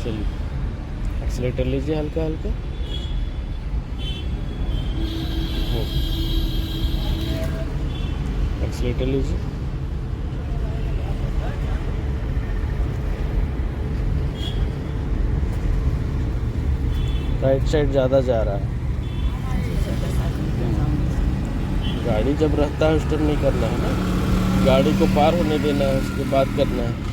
चलिए एक्सीलेटर लीजिए हल्का हल्का। एक्सीलेटर लीजिए। राइट साइड ज़्यादा जा रहा है। गाड़ी जब रहता है उस टाइम नहीं करना है ना, गाड़ी को पार होने देना है, उसके बाद करना है।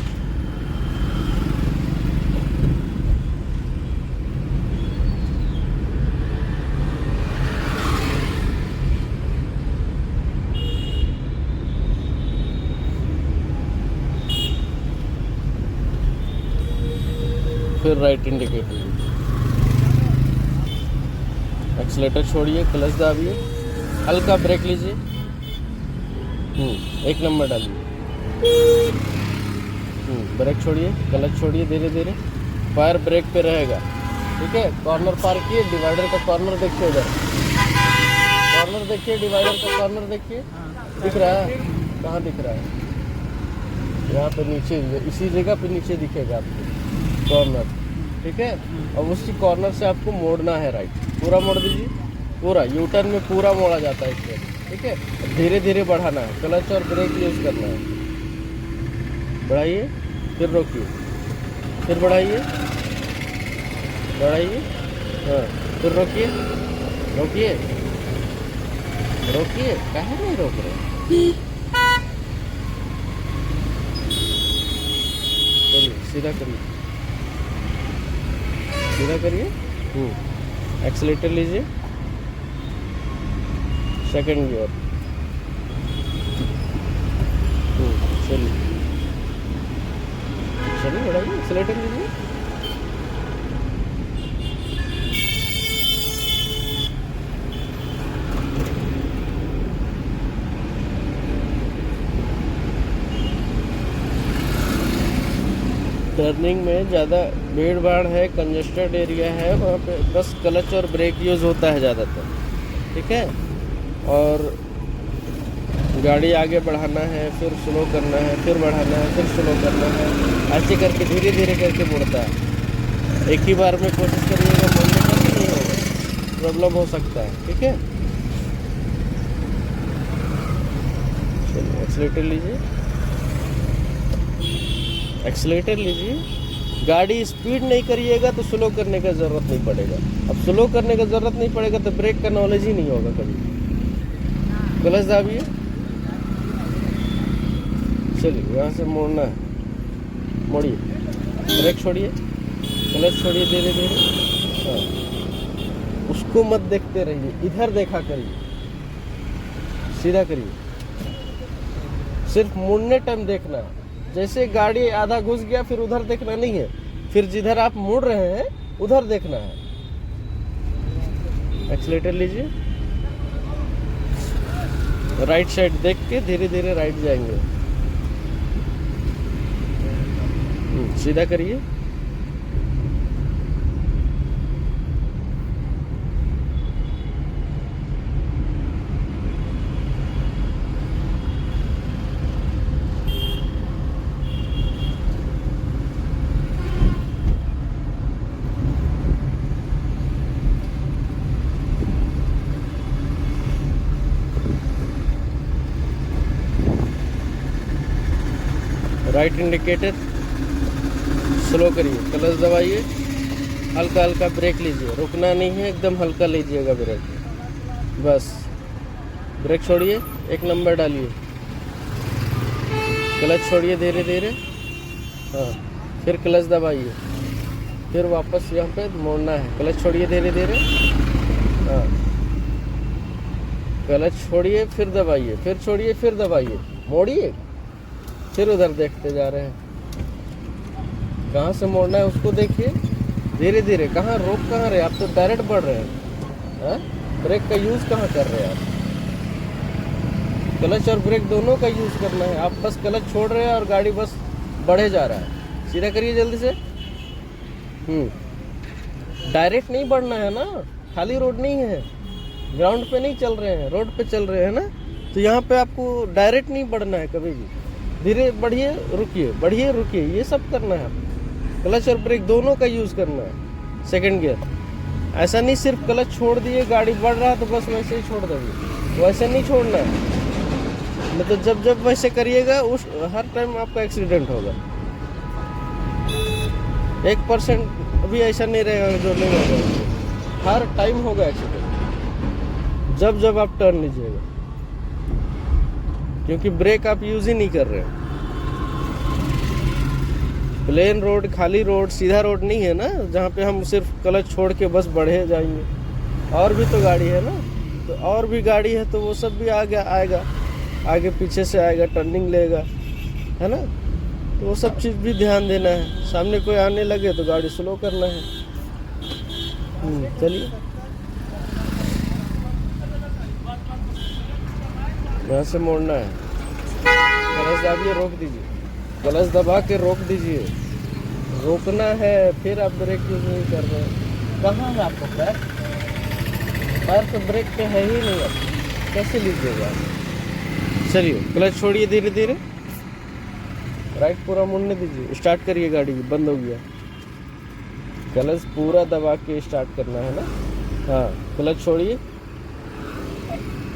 फिर राइट इंडिकेटर लीजिए। एक्सीलेटर छोड़िए, क्लच दाबिए, हल्का ब्रेक लीजिए। एक नंबर डालिए। ब्रेक छोड़िए, क्लच छोड़िए धीरे धीरे। पैर ब्रेक पे रहेगा, ठीक है। कॉर्नर पार किए, डिवाइडर का कॉर्नर देखिए, उधर कॉर्नर देखिए, डिवाइडर का कॉर्नर देखिए, दिख रहा है? कहाँ दिख रहा है? यहाँ पे नीचे, इसी जगह पे नीचे दिखेगा आपको कॉर्नर, ठीक है। और उसी कॉर्नर से आपको मोड़ना है राइट, पूरा मोड़ दीजिए, पूरा यू टर्न में पूरा मोड़ा जाता है इसमें, ठीक है। धीरे धीरे बढ़ाना है, क्लच और ब्रेक यूज करना है। बढ़ाइए, फिर रोकिए, फिर बढ़ाइए, बढ़ाइए, हाँ, फिर रोकिए, रोकिए, रोकिए, काहे नहीं रोक रहे? चलिए सीधा करिए, सीधा करिए। एक्सीलेटर लीजिए, सेकंड गियर। चलिए चलिए, बढ़ाइए, एक्सीलेटर लीजिए। टर्निंग में ज़्यादा भीड़ भाड़ है, कंजेस्टेड एरिया है, वहाँ पे बस क्लच और ब्रेक यूज़ होता है ज़्यादातर, ठीक है। और गाड़ी आगे बढ़ाना है, फिर स्लो करना है, फिर बढ़ाना है, फिर स्लो करना है, ऐसे करके धीरे धीरे करके मुड़ता है। एक ही बार में कोशिश करिएगा मोड़ने का, नहीं होगा, प्रॉब्लम हो सकता है, ठीक है। चलिए एक्सीलेटर लीजिए, एक्सीलेटर लीजिए। गाड़ी स्पीड नहीं करिएगा तो स्लो करने का ज़रूरत नहीं पड़ेगा। अब स्लो करने का ज़रूरत नहीं पड़ेगा तो ब्रेक का नॉलेज ही नहीं होगा कभी। क्लच दाबिए, चलिए यहाँ से मोड़ना है, मोड़िए, ब्रेक छोड़िए, क्लच छोड़िए धीरे धीरे। हाँ, उसको मत देखते रहिए, इधर देखा करिए, सीधा करिए, सिर्फ मुड़ने टाइम देखना है। जैसे गाड़ी आधा घुस गया फिर उधर देखना नहीं है, फिर जिधर आप मुड़ रहे हैं उधर देखना है। एक्सीलेटर लीजिए, राइट साइड देख के धीरे धीरे राइट जाएंगे। सीधा करिए, राइट इंडिकेटर स्लो करिए, क्लच दबाइए, हल्का हल्का ब्रेक लीजिए, रुकना नहीं है, एकदम हल्का लीजिएगा ब्रेक, बस। ब्रेक छोड़िए, एक नंबर डालिए, क्लच छोड़िए धीरे धीरे। हाँ, फिर क्लच दबाइए, फिर वापस यहाँ पे मोड़ना है, क्लच छोड़िए धीरे धीरे। हाँ, क्लच छोड़िए, फिर दबाइए, फिर छोड़िए, फिर दबाइए, मोड़िए, फिर उधर देखते जा रहे हैं। कहाँ से मोड़ना है उसको देखिए धीरे धीरे। कहाँ रोक कहाँ रहे आप, तो डायरेक्ट बढ़ रहे हैं। ब्रेक का यूज़ कहाँ कर रहे हैं आप? क्लच और ब्रेक दोनों का यूज़ करना है। आप बस क्लच छोड़ रहे हैं और गाड़ी बस बढ़े जा रहा है। सीधा करिए जल्दी से। डायरेक्ट नहीं बढ़ना है ना, खाली रोड नहीं है, ग्राउंड पे नहीं चल रहे हैं, रोड पे चल रहे हैं ना, तो यहाँ पे आपको डायरेक्ट नहीं बढ़ना है कभी भी। धीरे बढ़िए, रुकिए, बढ़िए, रुकिए, ये सब करना है आपको। क्लच और ब्रेक दोनों का यूज़ करना है सेकंड गियर। ऐसा नहीं सिर्फ क्लच छोड़ दिए गाड़ी बढ़ रहा है तो बस वैसे ही छोड़ देंगे, वैसे नहीं छोड़ना है। नहीं तो जब जब वैसे करिएगा उस हर टाइम आपका एक्सीडेंट होगा। 1% भी ऐसा नहीं रहेगा जो नहीं होगा, हर टाइम होगा एक्सीडेंट जब जब आप टर्न लीजिएगा, क्योंकि ब्रेक आप यूज़ ही नहीं कर रहे हैं। प्लेन रोड, खाली रोड, सीधा रोड नहीं है ना जहाँ पे हम सिर्फ क्लच छोड़ के बस बढ़े जाएंगे। और भी तो गाड़ी है ना, तो और भी गाड़ी है तो वो सब भी आगे आएगा, आगे पीछे से आएगा, टर्निंग लेगा, है ना। तो वो सब चीज़ भी ध्यान देना है। सामने कोई आने लगे तो गाड़ी स्लो करना है। चलिए यहाँ से मोड़ना है, क्लच दाबिए, रोक दीजिए, क्लच दबा के रोक दीजिए, रोकना है। फिर आप ब्रेक यूज नहीं कर रहे हैं। कहाँ है आपको पैर? पैर तो ब्रेक पे है ही नहीं, आप कैसे लीजिएगा? चलिए क्लच छोड़िए धीरे धीरे, राइट पूरा मुड़ने दीजिए, स्टार्ट करिए, गाड़ी बंद हो गया। क्लच पूरा दबा के स्टार्ट करना है ना। हाँ क्लच छोड़िए,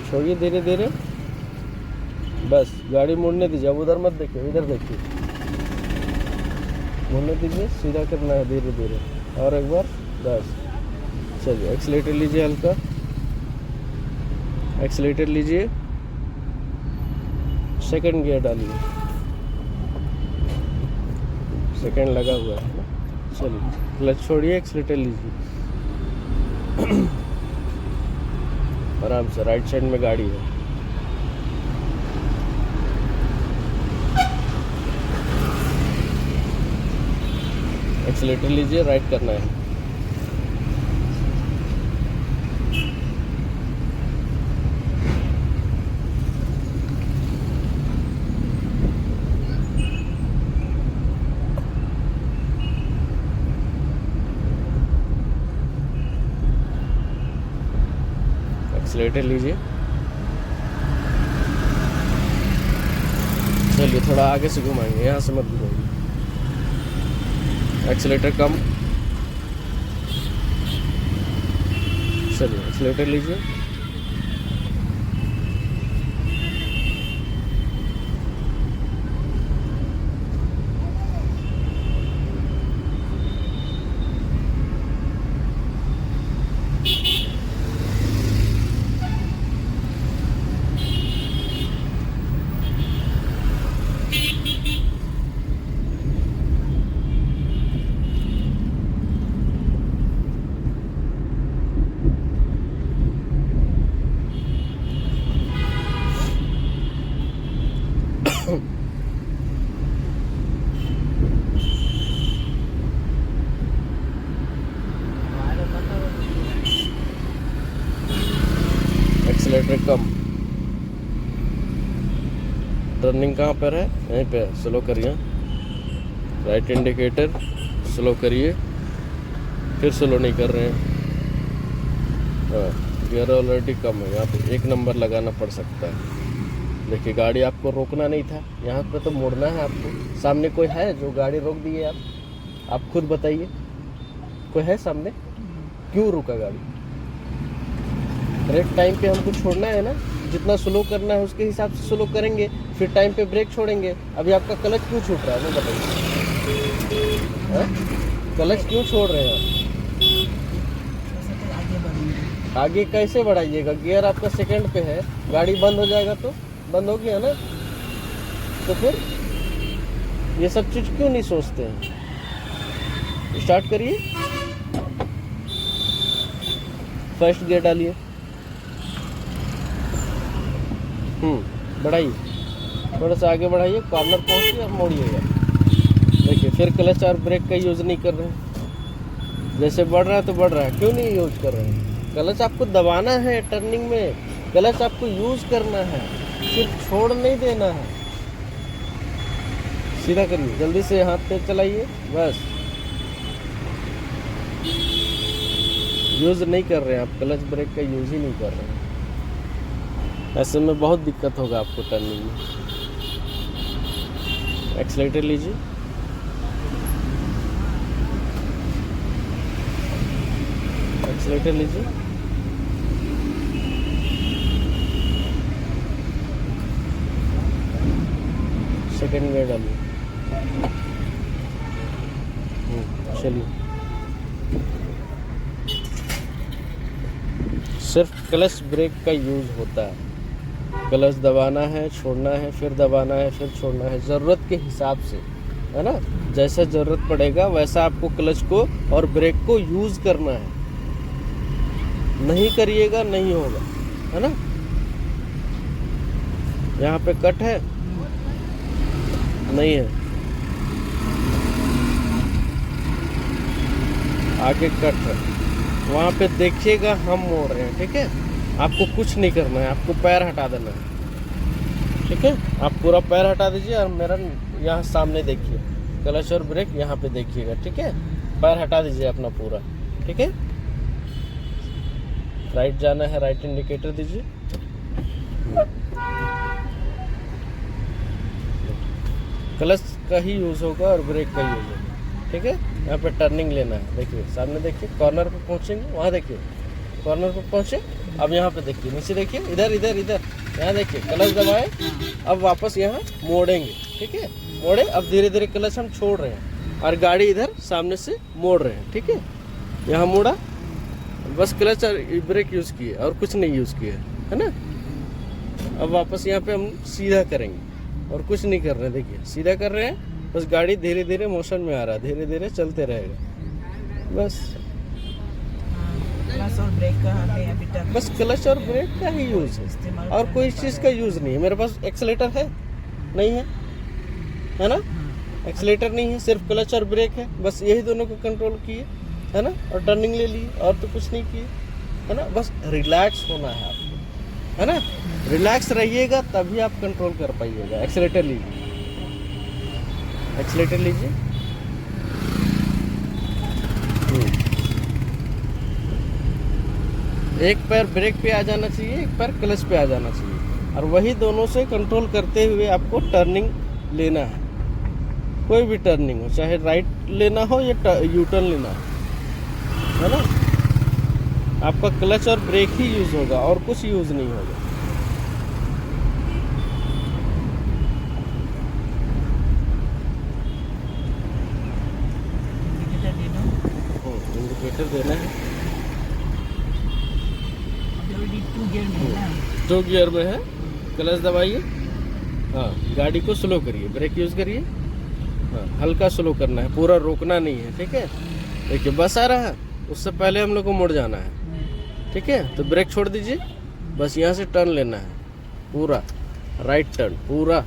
छोड़िए धीरे धीरे, बस गाड़ी मुड़ने दीजिए। अब उधर मत देखिए, इधर देखिए, मुड़ने दीजिए, सीधा करना है धीरे धीरे। और एक बार, बस। चलिए एक्सीलेटर लीजिए, हल्का एक्सीलेटर लीजिए, सेकंड गियर डालिए, सेकंड लगा हुआ है ना। चलिए क्लच छोड़िए, एक्सीलेटर लीजिए, आराम से। राइट साइड में गाड़ी है, एक्सीलेटर लीजिए, राइट करना है। एक्सीलेटर लीजिए, चलिए थोड़ा आगे से घुमाएंगे, यहाँ से मत घुमाइए। एक्सीलेटर कम, चलिए एक्सीलेटर लीजिए, एक्सीलेटर कम। टर्निंग कहाँ पर है? यहीं पे, स्लो करिए, राइट इंडिकेटर, स्लो करिए, फिर स्लो नहीं कर रहे हैं। हाँ गियर ऑलरेडी कम है, यहाँ पे 1 नंबर लगाना पड़ सकता है। देखिए गाड़ी आपको रोकना नहीं था, यहाँ पे तो मोड़ना है आपको। सामने कोई है जो गाड़ी रोक दिए? आप खुद बताइए, कोई है सामने? क्यों रुका गाड़ी? ब्रेक टाइम पे हमको छोड़ना है ना, जितना स्लो करना है उसके हिसाब से स्लो करेंगे, फिर टाइम पे ब्रेक छोड़ेंगे। अभी आपका क्लच क्यों छूट रहा है वो बताइए, क्लच क्यों छोड़ रहे हैं? आगे कैसे बढ़ाइएगा? गियर आपका सेकंड पे है, गाड़ी बंद हो जाएगा तो बंद हो गया ना, तो फिर ये सब चीज क्यों नहीं सोचते हैं? स्टार्ट करिए, फर्स्ट गियर डालिए, बढ़ाइए, थोड़ा सा आगे बढ़ाइए, कॉर्नर पहुंचिए और मोड़िएगा। देखिए फिर क्लच और ब्रेक का यूज़ नहीं कर रहे हैं। जैसे बढ़ रहा है तो बढ़ रहा है, क्यों नहीं यूज कर रहे हैं? क्लच आपको दबाना है टर्निंग में, क्लच आपको यूज करना है, सिर्फ छोड़ नहीं देना है। सीधा करिए, जल्दी से हाथ पे चलाइए, बस। यूज़ नहीं कर रहे हैं आप, क्लच ब्रेक का यूज़ ही नहीं कर रहे हैं। ऐसे में बहुत दिक्कत होगा आपको टर्निंग में। एक्सीलेटर लीजिए, एक्सीलेटर लीजिए, सेकंड गियर डालिए। चलिए, सिर्फ क्लच ब्रेक का यूज़ होता है। क्लच दबाना है, छोड़ना है, फिर दबाना है, फिर छोड़ना है, ज़रूरत के हिसाब से, है ना। जैसा ज़रूरत पड़ेगा वैसा आपको क्लच को और ब्रेक को यूज़ करना है। नहीं करिएगा नहीं होगा, है ना। यहाँ पे कट है, नहीं है, आगे कट है, वहाँ पे देखिएगा हम मोड़ रहे हैं, ठीक है। आपको कुछ नहीं करना है, आपको पैर हटा देना है, ठीक है। आप पूरा पैर हटा दीजिए और मेरा यहाँ सामने देखिए, क्लच और ब्रेक यहाँ पे देखिएगा, ठीक है। पैर हटा दीजिए अपना पूरा, ठीक है। राइट जाना है, राइट इंडिकेटर दीजिए। क्लच का ही यूज़ होगा और ब्रेक का यूज़ होगा, ठीक है। यहाँ पे टर्निंग लेना है, देखिए सामने देखिए, कॉर्नर पे पहुँचेंगे, वहाँ देखिए कॉर्नर पे पहुँचे, अब यहाँ पे देखिए, नीचे देखिए, इधर इधर इधर, यहाँ देखिए क्लच दबाए, अब वापस यहाँ मोड़ेंगे, ठीक है। मोड़े, अब धीरे धीरे क्लच हम छोड़ रहे हैं और गाड़ी इधर सामने से मोड़ रहे हैं, ठीक है। यहाँ मोड़ा, बस क्लच और ब्रेक यूज़ किए और कुछ नहीं यूज़ किया, है ना। अब वापस यहाँ पे हम सीधा करेंगे और कुछ नहीं कर रहे हैं, देखिए सीधा कर रहे हैं, बस गाड़ी धीरे धीरे मोशन में आ रहा है, धीरे धीरे चलते रहेगा, बस। क्लच और ब्रेक का हमें अभी तक बस क्लच और ब्रेक का ही यूज़ है और कोई चीज़ का यूज़ नहीं है। मेरे पास एक्सीलेटर है नहीं है ना, एक्सीलेटर नहीं है, सिर्फ क्लच और ब्रेक है, बस यही दोनों को कंट्रोल किए, है ना, और टर्निंग ले ली और तो कुछ नहीं किए, है ना। बस रिलैक्स होना है आपको, है ना। रिलैक्स रहिएगा तभी आप कंट्रोल कर पाइएगा। एक्सीलेटर लीजिए, एक्सीलेटर लीजिए, एक पैर ब्रेक पे आ जाना चाहिए, एक पैर क्लच पे आ जाना चाहिए, और वही दोनों से कंट्रोल करते हुए आपको टर्निंग लेना है। कोई भी टर्निंग हो, चाहे राइट लेना हो या यू टर्न लेना हो, है ना। आपका क्लच और ब्रेक ही यूज़ होगा और कुछ यूज़ नहीं होगा। इंडिकेटर देना है, टू गियर में है, क्लच दबाइए, हाँ, गाड़ी को स्लो करिए, ब्रेक यूज़ करिए, हाँ, हल्का स्लो करना है, पूरा रोकना नहीं है, ठीक है। देखिए बस आ रहा है, उससे पहले हम लोग को मुड़ जाना है, ठीक है। तो ब्रेक छोड़ दीजिए, बस यहाँ से टर्न लेना है, पूरा राइट टर्न, पूरा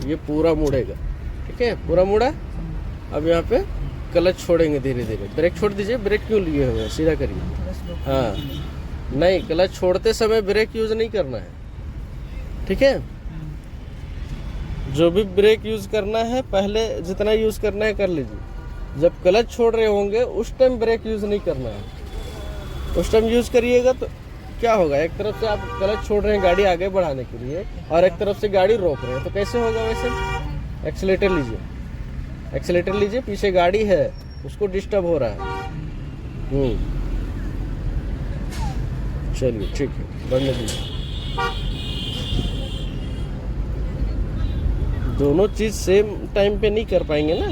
ये पूरा मुड़ेगा, ठीक है। पूरा मुड़ा, अब यहाँ पे क्लच छोड़ेंगे धीरे धीरे, ब्रेक छोड़ दीजिए, ब्रेक क्यों लिए हुए, सीधा करिए, हाँ, नहीं, क्लच छोड़ते समय ब्रेक यूज़ नहीं करना है, ठीक है। जो भी ब्रेक यूज़ करना है पहले जितना यूज़ करना है कर लीजिए, जब क्लच छोड़ रहे होंगे उस टाइम ब्रेक यूज़ नहीं करना है। उस टाइम यूज़ करिएगा तो क्या होगा, एक तरफ से आप क्लच छोड़ रहे हैं गाड़ी आगे बढ़ाने के लिए और एक तरफ से गाड़ी रोक रहे हैं, तो कैसे होगा वैसे। एक्सीलेटर लीजिए, एक्सीलेटर लीजिए, पीछे गाड़ी है उसको डिस्टर्ब हो रहा है। चलिए ठीक है, बढ़ने दीजिए। दोनों चीज़ सेम टाइम पे नहीं कर पाएंगे ना,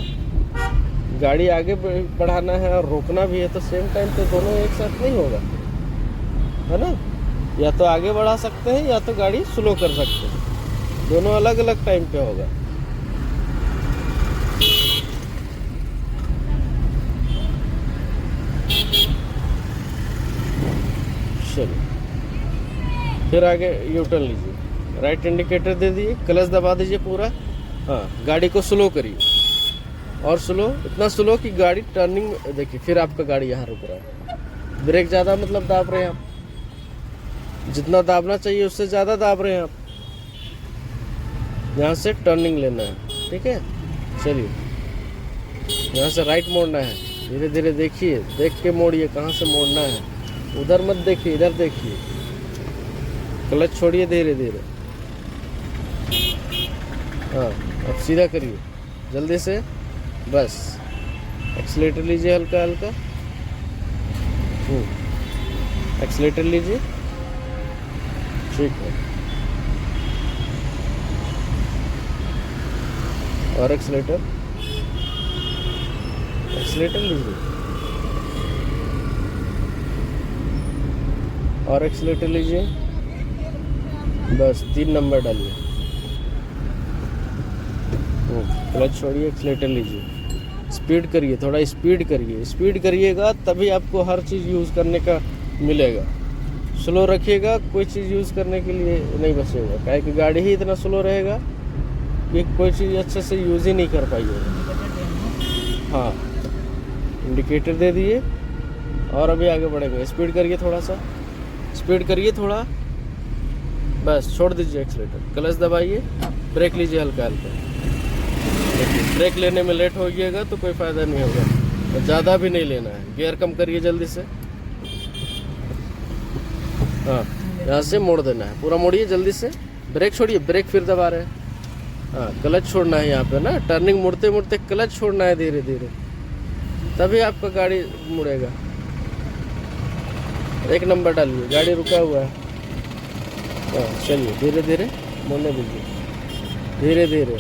गाड़ी आगे बढ़ाना है और रोकना भी है, तो सेम टाइम पे दोनों एक साथ नहीं होगा, है ना। या तो आगे बढ़ा सकते हैं या तो गाड़ी स्लो कर सकते हैं, दोनों अलग अलग टाइम पे होगा। चलिए, फिर आगे यू टर्न लीजिए, राइट इंडिकेटर दे दिए, क्लच दबा दीजिए पूरा, हाँ, गाड़ी को स्लो करिए और स्लो, इतना स्लो कि गाड़ी टर्निंग, देखिए फिर आपका गाड़ी यहाँ रुक रहा है। ब्रेक ज़्यादा मतलब दाब रहे हैं आप, जितना दाबना चाहिए उससे ज़्यादा दाब रहे हैं आप। यहाँ से टर्निंग लेना है, ठीक है। चलिए, यहाँ से राइट मोड़ना है, धीरे धीरे देखिए, देख के मोड़िए कहाँ से मोड़ना है, उधर मत देखिए, इधर देखिए, क्लच छोड़िए धीरे धीरे, हाँ, अब सीधा करिए जल्दी से, बस। एक्सीलेटर लीजिए हल्का हल्का, एक्सीलेटर लीजिए, ठीक है, और एक्सीलेटर लीजिए, और एक्सीलेटर लीजिए, बस 3 नंबर डालिए, क्लच छोड़िए, एक्सीलेटर लीजिए, स्पीड करिए, थोड़ा स्पीड करिए, स्पीड करिएगा तभी आपको हर चीज़ यूज़ करने का मिलेगा। स्लो रखिएगा, कोई चीज़ यूज़ करने के लिए नहीं बचेगा, काहे कि गाड़ी ही इतना स्लो रहेगा कि कोई चीज़ अच्छे से यूज़ ही नहीं कर पाइएगा। हाँ, इंडिकेटर दे दिए और अभी आगे बढ़ेंगे। स्पीड करिए, थोड़ा सा स्पीड करिए, थोड़ा, बस छोड़ दीजिए एक्सीलेटर, क्लच दबाइए, ब्रेक लीजिए हल्का हल्का। देखिए, ब्रेक लेने में लेट हो गएगा तो कोई फ़ायदा नहीं होगा, और ज़्यादा भी नहीं लेना है। गियर कम करिए जल्दी से, हाँ, यहाँ से मोड़ देना है, पूरा मोड़िए जल्दी से, ब्रेक छोड़िए, ब्रेक फिर दबा रहे हैं, हाँ, क्लच छोड़ना है यहाँ पे ना, टर्निंग मुड़ते मुड़ते क्लच छोड़ना है धीरे धीरे, तभी आपका गाड़ी मुड़ेगा। 1 नंबर डालिए, गाड़ी रुका हुआ है, हाँ, चलिए धीरे धीरे मोड़ने दीजिए, धीरे धीरे,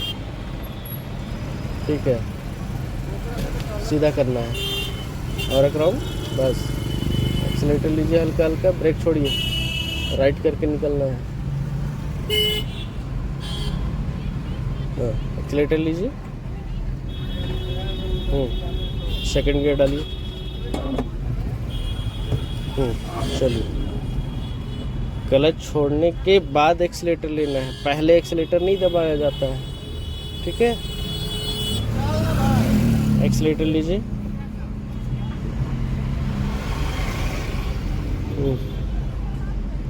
ठीक है, सीधा करना है, और एक राउंड, बस। एक्सीलेटर लीजिए हल्का हल्का, ब्रेक छोड़िए, राइट करके निकलना है, एक्सीलेटर लीजिए, सेकंड गियर डालिए, चलिए, क्लच छोड़ने के बाद एक्सीलेटर लेना है, पहले एक्सीलेटर नहीं दबाया जाता है, ठीक है। एक्सीलेटर लीजिए,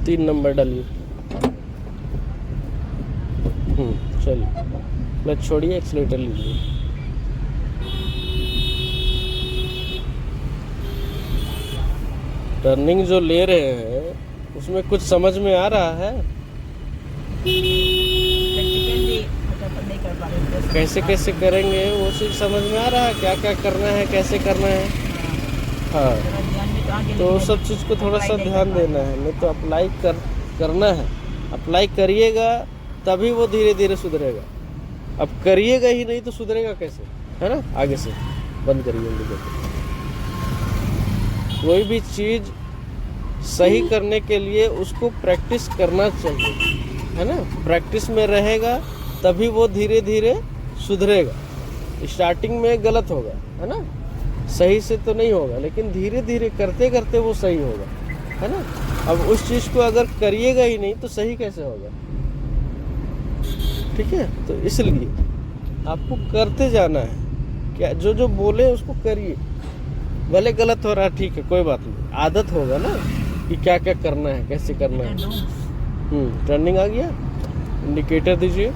3 नंबर डालिए, चलिए, क्लच छोड़िए, एक्सीलेटर लीजिए, टर्निंग जो ले रहे हैं उसमें कुछ समझ में आ रहा है? प्रैक्टिकली फटाफट नहीं कर पा रहे हैं। कैसे कैसे करेंगे वो चीज़ समझ में आ रहा है, क्या क्या करना है, कैसे करना है, हाँ, थोड़ा ध्यान में तो आ गया, तो लेकिन सब चीज़ को थोड़ा सा apply नहीं ध्यान कर पा रहे। देना है, नहीं तो अप्लाई करना है, अप्लाई करिएगा तभी वो धीरे धीरे सुधरेगा। अब करिएगा ही नहीं तो सुधरेगा कैसे, है ना। आगे से बंद करिए इंडिकेटर। कोई भी चीज़ सही करने के लिए उसको प्रैक्टिस करना चाहिए, है ना। प्रैक्टिस में रहेगा तभी वो धीरे धीरे सुधरेगा। स्टार्टिंग में गलत होगा, है ना, सही से तो नहीं होगा, लेकिन धीरे धीरे करते करते वो सही होगा, है ना। अब उस चीज़ को अगर करिएगा ही नहीं तो सही कैसे होगा, ठीक है। तो इसलिए आपको करते जाना है, क्या जो जो बोले उसको करिए, भले गलत हो रहा है ठीक है, कोई बात नहीं, आदत होगा ना कि क्या क्या करना है, कैसे करना है। टर्निंग आ गया, इंडिकेटर दीजिए,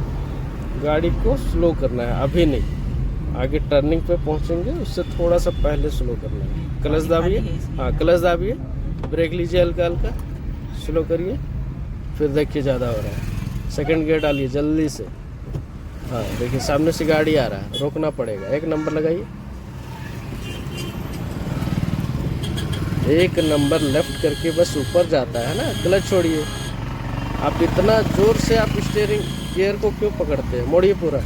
गाड़ी को स्लो करना है, अभी नहीं, आगे टर्निंग पे पहुंचेंगे उससे थोड़ा सा पहले स्लो करना है। क्लच दाबिए, हाँ क्लच दाबिए, ब्रेक लीजिए हल्का हल्का, स्लो करिए, फिर देखिए ज़्यादा हो रहा है, सेकंड गियर डालिए जल्दी से, हाँ देखिए सामने से गाड़ी आ रहा है, रोकना पड़ेगा, 1 नंबर लगाइए, 1 नंबर लेफ्ट करके बस ऊपर जाता है ना। क्लच छोड़िए, आप इतना जोर से आप स्टीयरिंग गियर को क्यों पकड़ते हैं, मोड़िए पूरा।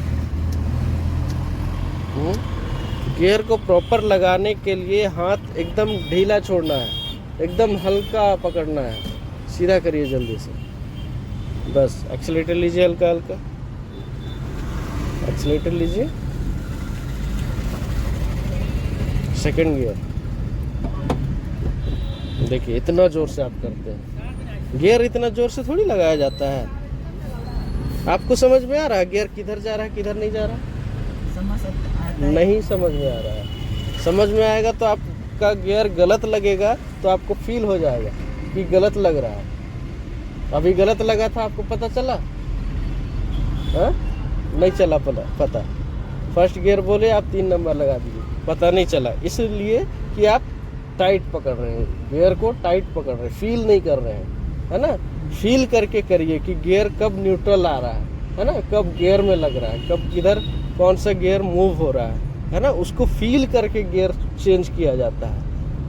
गियर को प्रॉपर लगाने के लिए हाथ एकदम ढीला छोड़ना है, एकदम हल्का पकड़ना है, सीधा करिए जल्दी से, बस। एक्सीलेटर लीजिए हल्का हल्का, एक्सीलेटर लीजिए, सेकंड गियर, देखिए इतना जोर से आप करते हैं, गियर इतना जोर से थोड़ी लगाया जाता है। आपको समझ में आ रहा है गियर किधर जा रहा है किधर नहीं जा रहा, समझ सकता है। नहीं समझ में आ रहा है। समझ में आएगा तो आपका गियर गलत लगेगा तो आपको फील हो जाएगा कि गलत लग रहा है। अभी गलत लगा था, आपको पता चला? हाँ, नहीं चला पता। फर्स्ट गियर बोले आप 3 नंबर लगा दीजिए, पता नहीं चला, इसलिए कि आप टाइट पकड़ रहे हैं, गियर को टाइट पकड़ रहे हैं, फील नहीं कर रहे हैं, है ना। फील करके करिए कि गियर कब न्यूट्रल आ रहा है ना, कब गियर में लग रहा है, कब किधर कौन सा गियर मूव हो रहा है ना, उसको फील करके गियर चेंज किया जाता है,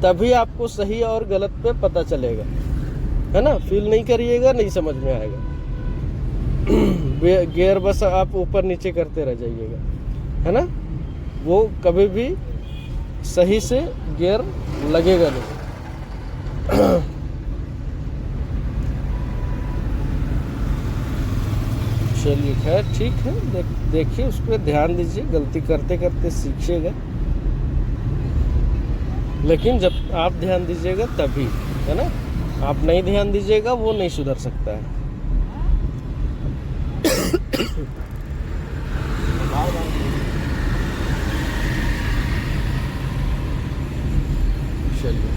तभी आपको सही और गलत पे पता चलेगा। है ना, फील नहीं करिएगा, नहीं समझ में आएगा। गियर बस आप ऊपर नीचे करते रह जाइएगा, है ना, वो कभी भी सही से गियर लगेगा नहीं। चलिए खैर ठीक है, देखिए उस पर ध्यान दीजिए, गलती करते करते सीखिएगा, लेकिन जब आप ध्यान दीजिएगा तभी, है ना, आप नहीं ध्यान दीजिएगा वो नहीं सुधर सकता है। चलिए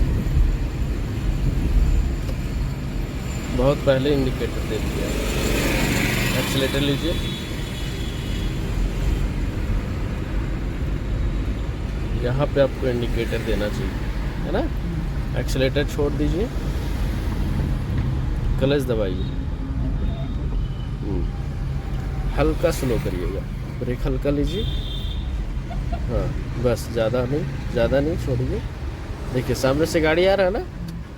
बहुत पहले इंडिकेटर दे दिया। एक्सीलेटर लीजिए, यहाँ पे आपको इंडिकेटर देना चाहिए, है ना। एक्सीलेटर छोड़ दीजिए, क्लच दबाइए, हल्का स्लो करिएगा, ब्रेक हल्का लीजिए, हाँ बस, ज़्यादा नहीं छोड़िए। देखिए सामने से गाड़ी आ रहा है ना,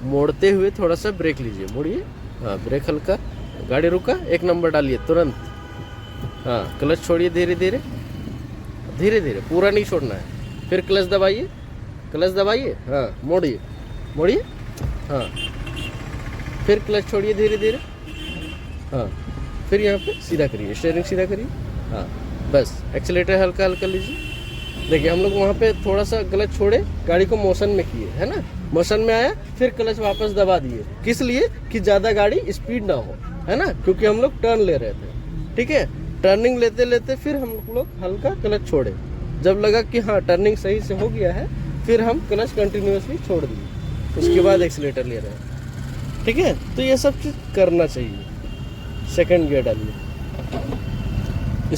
मोड़ते हुए थोड़ा सा ब्रेक लीजिए, मोड़िए, हाँ ब्रेक हल्का, गाड़ी रुका, 1 नंबर डालिए तुरंत, हाँ क्लच छोड़िए, धीरे धीरे धीरे धीरे, पूरा नहीं छोड़ना है। फिर क्लच दबाइए, हाँ मोड़िए, हाँ फिर क्लच छोड़िए धीरे धीरे, हाँ फिर यहाँ पे सीधा करिए, स्टीयरिंग सीधा करिए, हाँ बस। एक्सीलेटर हल्का हल्का लीजिए। देखिए हम लोग वहाँ पे थोड़ा सा क्लच छोड़े, गाड़ी को मोशन में किए, है ना, मोशन में आया, फिर क्लच वापस दबा दिए, किस लिए कि ज़्यादा गाड़ी स्पीड ना हो, है ना, क्योंकि हम लोग टर्न ले रहे थे, ठीक है। टर्निंग लेते लेते फिर हम लोग हल्का क्लच छोड़े, जब लगा कि हाँ टर्निंग सही से हो गया है, फिर हम क्लच कंटिन्यूसली छोड़ दिए, उसके बाद एक्सीलेटर ले रहे हैं, ठीक है। तो ये सब चीज़ करना चाहिए। सेकंड गियर डालिए,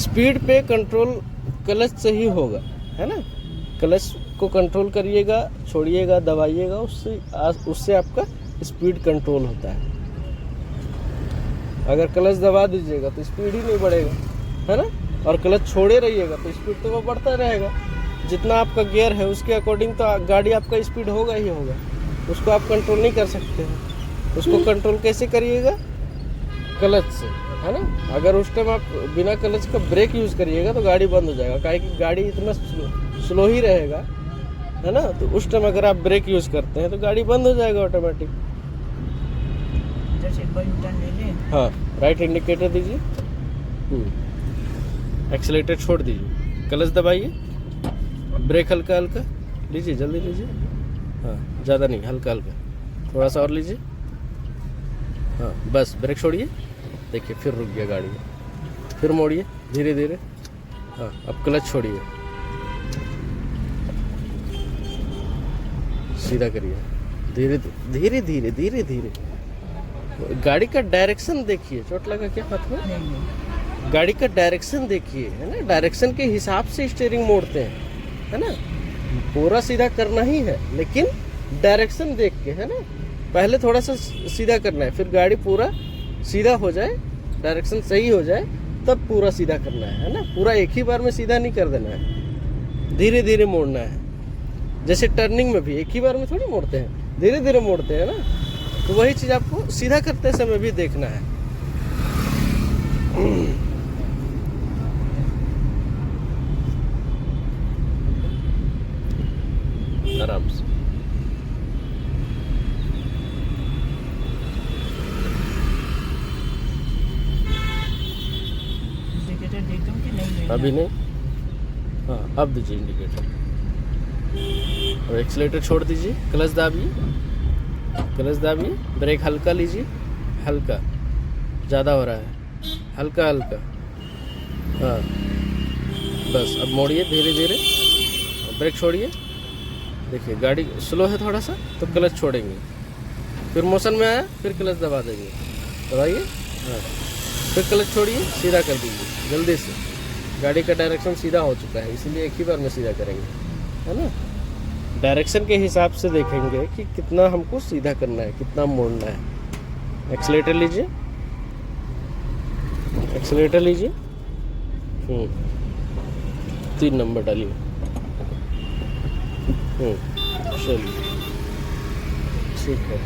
स्पीड पे कंट्रोल क्लच से ही होगा, है ना, क्लच को कंट्रोल करिएगा, छोड़िएगा, दबाइएगा, उससे आपका स्पीड कंट्रोल होता है। अगर क्लच दबा दीजिएगा तो स्पीड ही नहीं बढ़ेगा, है ना, और क्लच छोड़े रहिएगा तो स्पीड तो वो बढ़ता रहेगा। जितना आपका गियर है उसके अकॉर्डिंग तो गाड़ी आपका स्पीड होगा ही होगा, उसको आप कंट्रोल नहीं कर सकते हैं। उसको कंट्रोल कैसे करिएगा? क्लच से, है ना। अगर उस टाइम आप बिना क्लच का ब्रेक यूज़ करिएगा तो गाड़ी बंद हो जाएगा, काहे कि गाड़ी इतना स्लो ही रहेगा, है ना। तो उस टाइम अगर आप ब्रेक यूज़ करते हैं तो गाड़ी बंद हो जाएगा ऑटोमेटिक। जैसे टर्न ले लें, हाँ राइट इंडिकेटर दीजिए, एक्सीलेटर छोड़ दीजिए, क्लच दबाइए, ब्रेक हल्का हल्का लीजिए, जल्दी लीजिए, हाँ ज़्यादा नहीं, हल्का हल्का, थोड़ा सा और लीजिए, हाँ बस। ब्रेक छोड़िए, देखिए फिर रुक गया गाड़ी, फिर मोड़िए धीरे धीरे, हाँ अब क्लच छोड़िए, सीधा करिए, धीरे धीरे धीरे धीरे धीरे। गाड़ी का डायरेक्शन देखिए, चोट लगा क्या हाथ में? नहीं। गाड़ी का डायरेक्शन देखिए, है ना, डायरेक्शन के हिसाब से स्टीयरिंग मोड़ते हैं, है ना। पूरा सीधा करना ही है लेकिन डायरेक्शन देख के, है ना। पहले थोड़ा सा सीधा करना है, फिर गाड़ी पूरा सीधा हो जाए, डायरेक्शन सही हो जाए, तब पूरा सीधा करना है ना। पूरा एक ही बार में सीधा नहीं कर देना है, धीरे धीरे मोड़ना है। जैसे टर्निंग में भी एक ही बार में थोड़ी मोड़ते हैं, धीरे धीरे मोड़ते हैं ना। तो वही चीज़ आपको सीधा करते समय भी देखना है। आराम से इंडिकेटर दे दूं कि नहीं? अभी नहीं, हाँ अब दीजिए इंडिकेटर और एक्सीलेटर छोड़ दीजिए, क्लच दाबिए, ब्रेक हल्का लीजिए, हल्का, ज़्यादा हो रहा है, हल्का हल्का, हाँ बस। अब मोड़िए धीरे धीरे, ब्रेक छोड़िए, देखिए गाड़ी स्लो है थोड़ा सा तो क्लच छोड़ेंगे, फिर मोशन में आया, फिर क्लच दबा देंगे, दबाइए, हाँ फिर क्लच छोड़िए, सीधा कर दीजिए जल्दी से। गाड़ी का डायरेक्शन सीधा हो चुका है, इसीलिए एक ही बार में सीधा करेंगे, है ना। डायरेक्शन के हिसाब से देखेंगे कि कितना हमको सीधा करना है, कितना मोड़ना है। एक्सीलेटर लीजिए, 3 नंबर डालिए, चलिए ठीक है।